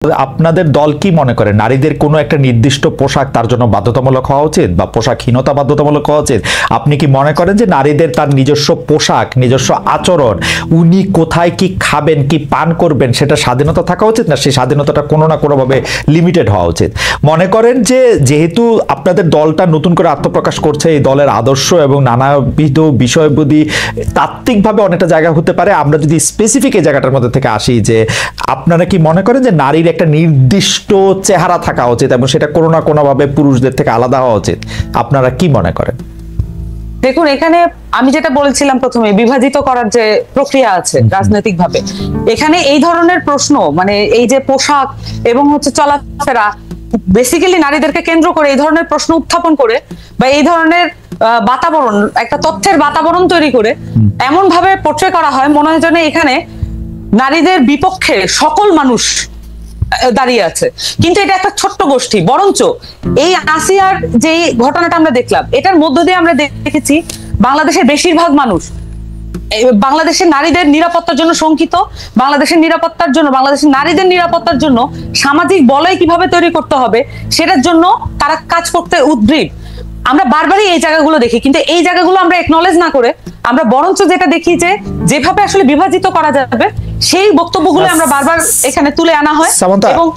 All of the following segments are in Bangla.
আপনাদের দল কি মনে করে নারীদের কোনো একটা নির্দিষ্ট পোশাক তার জন্য বাধ্যতামূলক হওয়া উচিত বা পোশাকহীনতা বাধ্যতামূলক হওয়া উচিত? আপনি কি মনে করেন যে নারীদের তার নিজস্ব পোশাক, নিজস্ব আচরণ, উনি কোথায় কি খাবেন, কি পান করবেন, সেটা স্বাধীনতা থাকা উচিত, না সেই স্বাধীনতাটা কোনো না কোনোভাবে লিমিটেড হওয়া উচিত? মনে করেন যে যেহেতু আপনাদের দলটা নতুন করে আত্মপ্রকাশ করছে, এই দলের আদর্শ এবং নানাবিধ বিষয়বুদ্ধি তাত্ত্বিকভাবে অনেকটা জায়গা হতে পারে, আমরা যদি স্পেসিফিক এই জায়গাটার মধ্যে থেকে আসি, যে আপনারা কি মনে করেন যে নারীর একটা নির্দিষ্ট চেহারা থাকা উচিত এবং সেটা কোনো না কোনোভাবে পুরুষদের থেকে আলাদা হওয়া উচিত? আপনারা কি মনে করেন? দেখুন, এখানে আমি যেটা বলেছিলাম প্রথমে, বিভাজিত করার যে প্রক্রিয়া আছে রাজনৈতিকভাবে, এখানে এই ধরনের প্রশ্ন, মানে এই যে পোশাক এবং হচ্ছে চলাফেরা, বেসিক্যালি নারীদেরকে কেন্দ্র করে এই ধরনের প্রশ্ন উত্থাপন করে বা এই ধরনের বাতাবরণ, একটা তথ্যের বাতাবরণ তৈরি করে এমন ভাবে পোট্রে করা হয় মনে হয় যেন এখানে নারীদের বিপক্ষে সকল মানুষ দাঁড়িয়ে আছে। কিন্তু এটা একটা ছোট্ট গোষ্ঠী। বরঞ্চ এই আসিয়ার যে ঘটনাটা আমরা দেখলাম, এটার মধ্য দিয়ে আমরা দেখেছি বাংলাদেশের বেশিরভাগ মানুষ বাংলাদেশের নারীদের নিরাপত্তার জন্য শঙ্কিত, বাংলাদেশের নিরাপত্তার জন্য, বাংলাদেশের নারীদের নিরাপত্তার জন্য সামাজিক বলয় কিভাবে তৈরি করতে হবে সেটার জন্য তারা কাজ করতে উদ্গ্রীব। আমরা বারবারই এই জায়গাগুলো দেখি, কিন্তু এই জায়গাগুলো আমরা একনলেজ না করে আমরা বরঞ্চ যেটা দেখি যে যেভাবে আসলে বিভাজিত করা যাবে সেই বক্তব্যগুলো আমরা বারবার এখানে তুলে আনা হয়। এবং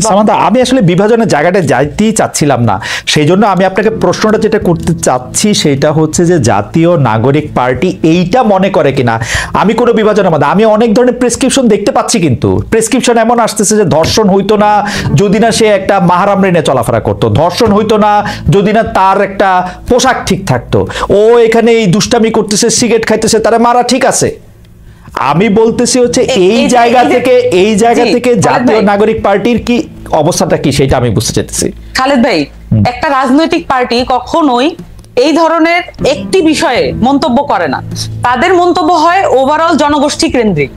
সামান্তা, আমি আসলে বিভাজনের জায়গাটা যাইতেই চাচ্ছিলাম না, সেই জন্য আমি আপনাকে প্রশ্নটা যেটা করতে চাচ্ছি সেটা হচ্ছে যে জাতীয় নাগরিক পার্টি এইটা মনে করে কিনা আমি কোনো বিভাজনের মধ্যে, আমি অনেক ধরনের প্রেসক্রিপশন দেখতে পাচ্ছি, কিন্তু প্রেসক্রিপশন এমন আসতেছে যে ধর্ষণ হইতো না যদি না সে একটা মাহারাম রেনে চলাফেরা করতো, ধর্ষণ হইতো না যদি না তার একটা পোশাক ঠিক থাকতো, ও এখানে এই দুষ্টামি করতেছে, সিগারেট খাইতেছে, তারা মারা ঠিক আছে। আমি বলতেছি হচ্ছে এই জায়গা থেকে জাতীয় নাগরিক পার্টির কি অবস্থাটা কি সেটা আমি বুঝতে চাইতেছি। খালেদ ভাই, একটা রাজনৈতিক পার্টি কখনোই এই ধরনের একটি বিষয়ে মন্তব্য করে না, তাদের মন্তব্য হয় ওভারঅল জনগোষ্ঠী কেন্দ্রিক।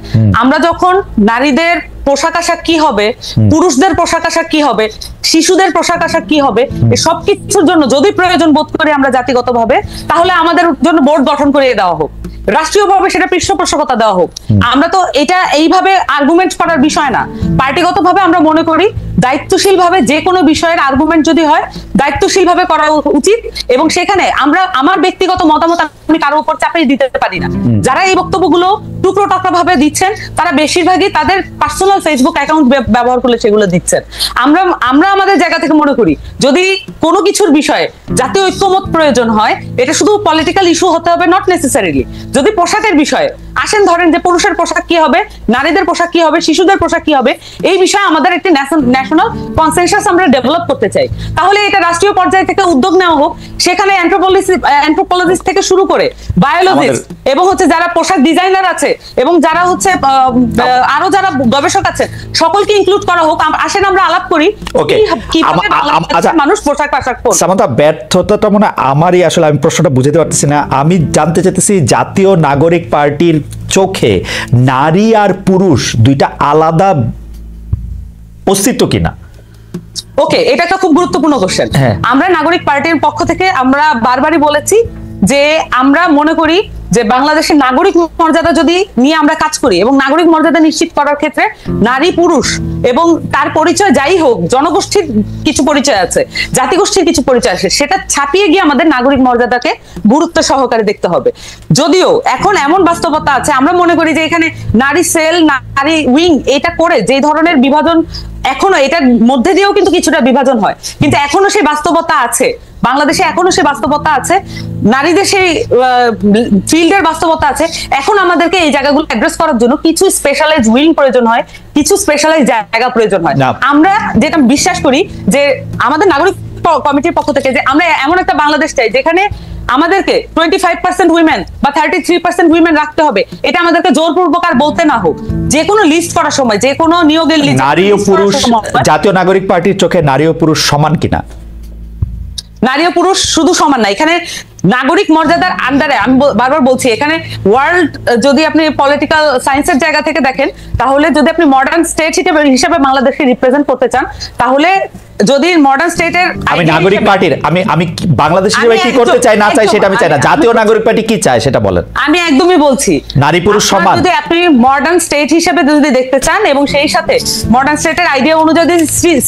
আমরা যখন নারীদের পোশাক আশাক কি হবে, পুরুষদের পোশাক আশাক কি হবে, শিশুদের পোশাক আশাক কি হবে, সব কিছুর জন্য যদি প্রয়োজন বোধ করি আমরা জাতিগতভাবে, তাহলে আমাদের জন্য বোর্ড গঠন করে দেওয়া হোক, রাষ্ট্রীয়ভাবে সেটা পৃষ্ঠপোষকতা দেওয়া হোক। আমরা তো এটা এইভাবে আর্গুমেন্ট করার বিষয় না। পার্টিগতভাবে আমরা মনে করি দায়িত্বশীল ভাবে যে কোনো বিষয়ের আর্গুমেন্ট যদি হয় দায়িত্বশীল ভাবে করা উচিত, এবং সেখানে আমরা আমার ব্যক্তিগত মতামত আমি কারোর উপর চাপিয়ে দিতে পারি না। যারা এই বক্তব্যগুলো টুকরো টাকরা ভাবে দিচ্ছেন তারা বেশিরভাগই তাদের পার্সোনাল ফেসবুক অ্যাকাউন্ট ব্যবহার করে সেগুলো দিচ্ছেন। আমরা আমাদের জায়গা থেকে মনে করি যদি কোনো কিছুর বিষয়ে জাতীয় ঐক্যমত প্রয়োজন হয়, এটা শুধু পলিটিক্যাল ইস্যু হতে হবে নট নেসেসারিলি। যদি পোশাকের বিষয়ে আসেন, ধরেন যে পুরুষের পোশাক কি হবে, নারীদের পোশাক কি হবে, শিশুদের পোশাক কি হবে, এই বিষয়ে আমাদের একটি ন্যাশনাল কনসেনসাস আমরা ডেভেলপ করতে চাই, তাহলে এটা রাষ্ট্রীয় পর্যায় থেকে উদ্যোগ নেওয়া হোক। সেখানে অ্যানথ্রোপোলজিস্ট থেকে শুরু করে বায়োলজিস্ট এবং হচ্ছে যারা পোশাক ডিজাইনার আছে এবং যারা হচ্ছে আরো যারা গবেষক আছে সকলকে ইনক্লুড করা হোক। আসেন আমরা আলাপ করি মানুষ পোশাক আশাক পরবে। সামান্তা, ব্যর্থতাটা মনে আমারই, আসলে আমি প্রশ্নটা বুঝতে পারতেছি না। আমি জানতে চাইতেছি জাতীয় নাগরিক পার্টির চোখে নারী আর পুরুষ দুইটা আলাদা অস্তিত্ব কিনা? ওকে, এটা একটা খুব গুরুত্বপূর্ণ কোশ্চেন। আমরা নাগরিক পার্টির পক্ষ থেকে আমরা বারবারই বলেছি যে আমরা মনে করি যে বাংলাদেশের নাগরিক মর্যাদা যদি নিয়ে আমরা কাজ করি এবং নাগরিক মর্যাদা নিশ্চিত করার ক্ষেত্রে নারী পুরুষ এবং তার পরিচয় যাই হোক, জনগোষ্ঠীর কিছু পরিচয় আছে, জাতিগোষ্ঠীর কিছু পরিচয় আছে, সেটা ছাপিয়ে গিয়ে আমাদের নাগরিক মর্যাদাকে গুরুত্ব সহকারে দেখতে হবে। যদিও এখন এমন বাস্তবতা আছে, আমরা মনে করি যে এখানে নারী সেল, নারী উইং এটা করে যে ধরনের বিভাজন, এখনো এটার মধ্যে দিয়েও কিন্তু কিছুটা বিভাজন হয়, কিন্তু এখনো সেই বাস্তবতা আছে বাংলাদেশে, এখনো সেই বাস্তবতা আছে, নারীদের সেই ফিল্ডের বাস্তবতা আছে। এখন আমাদেরকে এই জায়গাগুলো অ্যাড্রেস করার জন্য কিছু স্পেশালাইজ উইং প্রয়োজন হয়, কিছু স্পেশালাইজ জায়গা প্রয়োজন হয়। আমরা যেটা বিশ্বাস করি যে আমাদের নাগরিক কমিটির পক্ষ থেকে যে আমরা এমন একটা বাংলাদেশ চাই যেখানে আমাদেরকে 25% উইমেন বা 33% উইমেন রাখতে হবে, এটা আমাদেরকে জোরপূর্বক আর বলতে না হোক। যে কোনো লিস্ট করার সময়, যে কোনো নিয়োগের লিস্ট, নারী ও পুরুষ জাতীয় নাগরিক পার্টির চোখে নারী ও পুরুষ সমান কিনা? নারী ও পুরুষ শুধু সমান না, এখানে নাগরিক মর্যাদার আন্ডারে আমি বারবার বলছি, এখানে ওয়ার্ল্ড যদি আপনি পলিটিক্যাল সায়েন্সের জায়গা থেকে দেখেন, তাহলে যদি আপনি মডার্ন স্টেট হিসেবে বাংলাদেশকে রিপ্রেজেন্ট করতে চান, তাহলে যদি মডার্ন স্টেটের আমি নাগরিক পার্টির আমি বাংলাদেশ হিসেবে কি করতে চাই না চাই সেটা আমি চাই না, জাতীয় নাগরিক পার্টি কি চায় সেটা বলেন। আমি একদমই বলছি নারী পুরুষ সমান। যদি আপনি মডার্ন স্টেট হিসেবে যদি দেখতে চান এবং সেই সাথে মডার্ন স্টেটের আইডিয়া অনুযায়ী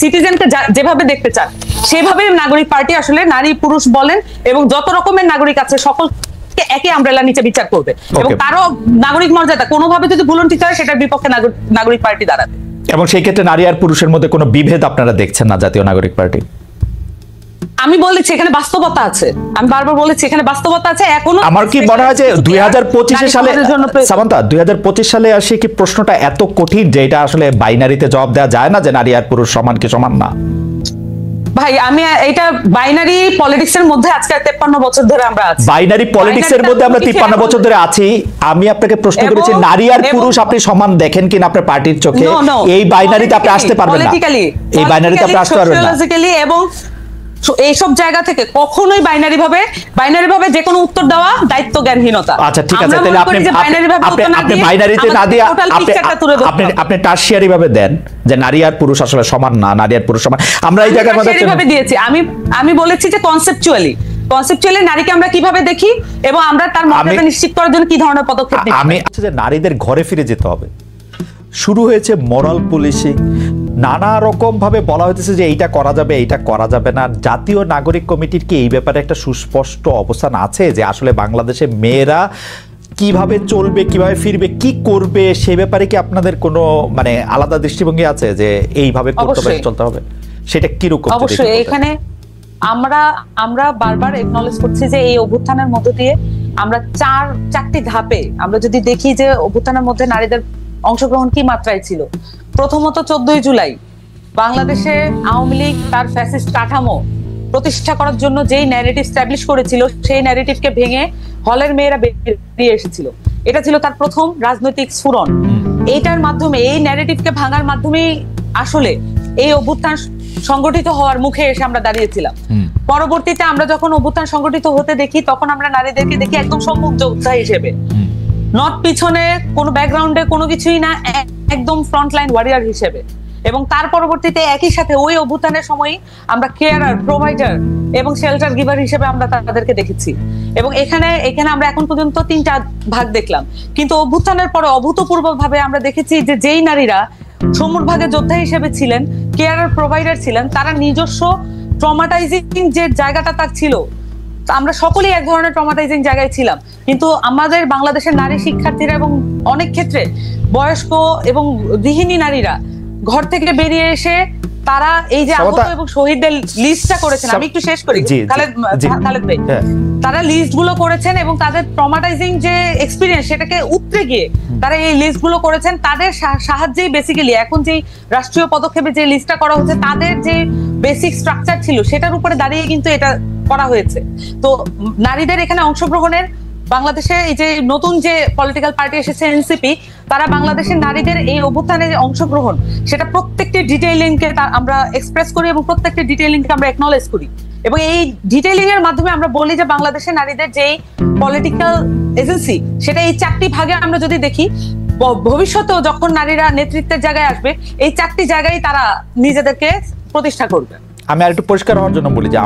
সিটিজেনকে যেভাবে দেখতে চান, সেভাবে নাগরিক পার্টি আসলে নারী পুরুষ বলেন এবং যত রকমের নাগরিক আছে সকলকে একই আমব্রেলার নিচে বিচার করবে এবং কারো নাগরিক মর্যাদা কোনোভাবে যদি ভুলন্টিত হয় সেটার বিপক্ষে নাগরিক পার্টি দাঁড়াবে। এবং সেই ক্ষেত্রে নারী আর পুরুষের মধ্যে কোনো বিভেদ আপনারা দেখছেন না জাতীয় নাগরিক পার্টি? আমি বলেছি এখানে বাস্তবতা আছে, আমি বারবার বলেছি এখানে বাস্তবতা আছে। এখনো আমার কি মনে হয় যে 2025 সালে সামান্তা 2025 সালে আসে কি প্রশ্নটা এত কঠিন যে এটা আসলে বাইনারিতে জবাব দেওয়া যায় না যে নারী আর পুরুষ সমান কি সমান না? ভাই আমি এটা বাইনারি পলিটিক্স এর মধ্যে আজকে 53 বছর ধরে আমরা আছি, বাইনারি পলিটিক্স এর মধ্যে আমরা 53 বছর ধরে আছি। আমি আপনাকে প্রশ্ন করেছি নারী আর পুরুষ আপনি সমান দেখেন কিনা আপনার পার্টির চোখে? এই বাইনারিতে আপনি আসতে পারবেন না, এই বাইনারিতে আপনি আসতে পারবেন না এবং এইসব জায়গা থেকে কখনোই বাইনারি ভাবে যে কোনো উত্তর দেওয়া দায়িত্ব জ্ঞানহীনতা। আচ্ছা ঠিক আছে, তাহলে আপনি বাইনারিতে না দিয়ে আপনি টারশিয়ারি ভাবে দেন যে নারী আর পুরুষ আসলে সমান না, নারী আর পুরুষ সমান। আমরা এই জায়গার মধ্যে ভাবে দিয়েছি, আমি বলেছি যে কনসেপচুয়ালি নারীকে আমরা কিভাবে দেখি এবং আমরা তার মর্যাদা নিশ্চিত করার জন্য কি ধরনের পদক্ষেপ নিই। আমি যে নারীদের ঘরে ফিরে যেতে হবে, শুরু হয়েছে মোরাল পুলিশিং, নানা রকম ভাবে বলা হইতেছে যে এইটা করা যাবে এইটা করা যাবে না। জাতীয় নাগরিক কমিটির কি এই ব্যাপারে একটা সুস্পষ্ট অবস্থান আছে যে আসলে বাংলাদেশে মেয়েরা কিভাবে চলবে, কিভাবে ফিরবে, কি করবে, সেই ব্যাপারে কি আপনাদের কোনো মানে আলাদা দৃষ্টিভঙ্গি আছে যে এইভাবে করতে হবে চলতে হবে? সেটা কিরকম? অবশ্যই এখানে আমরা বারবার একনলেজ করছি যে এই অভ্যুত্থানের মধ্য দিয়ে আমরা চারটি ধাপে আমরা যদি দেখি যে অভ্যুত্থানের মধ্যে নারীদের অংশগ্রহণ কি মাত্রায় ছিল। প্রথমত 14 জুলাই বাংলাদেশে আওয়ামী লীগ তার ফ্যাসিস্ট কাঠামো প্রতিষ্ঠা করার জন্য যেই ন্যারেটিভ স্ট্যাবলিশ করেছিল সেই ন্যারেটিভকে ভেঙে হলের মেয়েরা বেরিয়ে এসেছিল। এটা ছিল তার প্রথম রাজনৈতিক স্ফুরণ। এইটার মাধ্যমে এই ন্যারেটিভকে ভাঙার মাধ্যমেই আসলে এই অভ্যুত্থান সংগঠিত হওয়ার মুখে এসে আমরা দাঁড়িয়েছিলাম। পরবর্তীতে আমরা যখন অভ্যুত্থান সংগঠিত হতে দেখি তখন আমরা নারীদেরকে দেখি একদম সম্মুখ যোদ্ধা হিসেবে, নট পিছনে কোনো ব্যাকগ্রাউন্ডে কোনো কিছুই না, একদম ফ্রন্টলাইন ওয়ারিয়ার হিসেবে। এবং তার পরবর্তীতে একই সাথে ওই অভ্যুত্থানের সময় আমরা কেয়ারার, প্রোভাইডার এবং শেল্টার গিভার হিসেবে আমরা তাদেরকে দেখেছি। এবং এখানে আমরা এখন পর্যন্ত 3টা ভাগ দেখলাম, কিন্তু অভ্যুত্থানের পরে অভূতপূর্ব ভাবে আমরা দেখেছি যে যেই নারীরা সম্মুখভাগে যোদ্ধা হিসেবে ছিলেন, কেয়ারার, প্রোভাইডার ছিলেন, তারা নিজস্ব ট্রমাটাইজিং যে জায়গাটা তার ছিল, আমরা সকলেই এক ধরনের ট্রমাটাইজিং জায়গায় ছিলাম, কিন্তু আমাদের বাংলাদেশের নারী শিক্ষার্থীরা এবং অনেক ক্ষেত্রে বয়স্ক এবং গৃহিণী নারীরা ঘর থেকে বেরিয়ে এসে তারা এই যে আহত এবং শহীদদের লিস্টটা করেছেন, আমি একটু শেষ করি খালেদ ভাই, তারা লিস্ট গুলো করেছেন এবং তাদের ট্রমাটাইজিং যে এক্সপিরিয়েন্স সেটাকে উতরে গিয়ে তারা এই লিস্ট গুলো করেছেন। তাদের সাহায্যেই বেসিক্যালি এখন যে রাষ্ট্রীয় পদক্ষেপে যে লিস্টটা করা হচ্ছে তাদের যে বেসিক স্ট্রাকচার ছিল সেটার উপরে দাঁড়িয়ে কিন্তু এটা করা হয়েছে। তো নারীদের এখানে অংশগ্রহণের বাংলাদেশে এই যে নতুন যে পলিটিক্যাল পার্টি এসেছে এনসিপি, তারা বাংলাদেশের নারীদের এই অভ্যুত্থানে যে অংশগ্রহণ সেটা প্রত্যেকটি ডিটেইলিংকে আমরা এক্সপ্রেস করি এবং প্রত্যেকটি ডিটেইলিংকে আমরা একনলেজ করি এবং এই ডিটেইলিং এর মাধ্যমে আমরা বলি যে বাংলাদেশের নারীদের যেই পলিটিক্যাল এজেন্সি সেটা এই 4টি ভাগে আমরা যদি দেখি, ভবিষ্যতেও যখন নারীরা নেতৃত্বের জায়গায় আসবে এই 4টি জায়গায় তারা নিজেদেরকে প্রতিষ্ঠা করবে। আমি আর একটু পরিষ্কার হওয়ার জন্য বলি যে